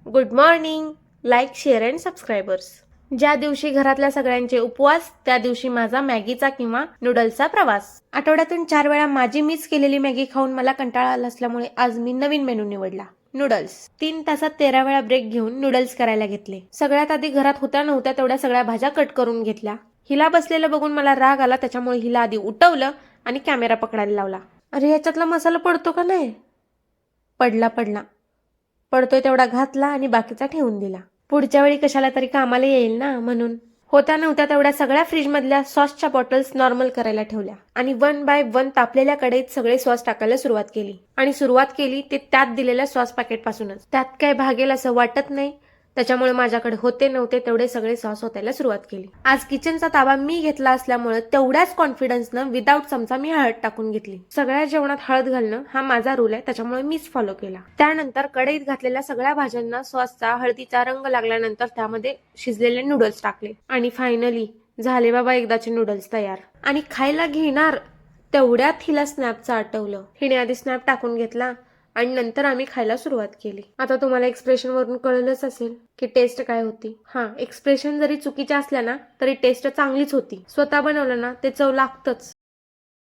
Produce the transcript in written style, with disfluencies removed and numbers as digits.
Good morning. Like, share and subscribers. ज्या दिवशी घरातल्या सगळ्यांचे उपवास त्या दिवशी माझा मॅगीचा किंवा नूडल्सचा प्रवास. आठवड्यातून 4 वेळा माझी मिस केलेली मॅगी खाऊन मला कंटाळा आला असल्यामुळे आज मी नवीन मेनू निवडला, नूडल्स. 3 तासात 13 वेळा ब्रेक घेऊन नूडल्स करायला घेतले. सगळ्यात आधी घरात होत्या नव्हत्या तेवढ्या सगळ्या भाज्या कट करून घेतल्या. हिला बसलेलं बघून मला राग आला, त्याच्यामुळे हिला आधी उठवलं आणि कॅमेरा पकडायला लावला. अरे याच्यातला मसाला पडतो का नाही? पडला. पडतोय तेवढा घातला आणि बाकीचा ठेवून दिला. पुढच्या वेळी कशाला तरी कामाला येईल ना म्हणून. होत्या नव्हत्या तेवढ्या सगळ्या फ्रीजमधल्या सॉसच्या बॉटल्स नॉर्मल करायला ठेवल्या आणि 1 बाय 1 तापलेल्या कढईत सगळे सॉस टाकायला सुरुवात केली ते त्यात दिलेल्या सॉस पॅकेट पासूनच. त्यात काय भागेल असं वाटत नाही, त्याच्यामुळे माझ्याकडे होते नव्हते तेवढे सगळे सॉस होतायला सुरुवात केली. आज किचनचा ताबा मी घेतला असल्यामुळे तेवढ्याच कॉन्फिडन्सनं विदाऊट चमचा मी हळद टाकून घेतली. सगळ्या जेवणात हळद घालणं हा माझा रूल आहे, त्याच्यामुळे मीच फॉलो केला. त्यानंतर कढईत घातलेल्या सगळ्या भाज्यांना सॉसचा हळदीचा रंग लागल्यानंतर त्यामध्ये शिजलेले नूडल्स टाकले आणि फायनली झाले बाबा एकदाचे नूडल्स तयार. आणि खायला घेणार तेवढ्यात हिला स्नॅपचं आठवलं. हिने आधी स्नॅप टाकून घेतला आणि नंतर आम्ही खायला सुरुवात केली. आता तुम्हाला एक्सप्रेशन वरून कळलंच असेल की टेस्ट काय होती. एक्सप्रेशन जरी चुकीच्या असल्या ना तरी टेस्ट चांगलीच होती. स्वतः बनवलं ना ते चव लागतच.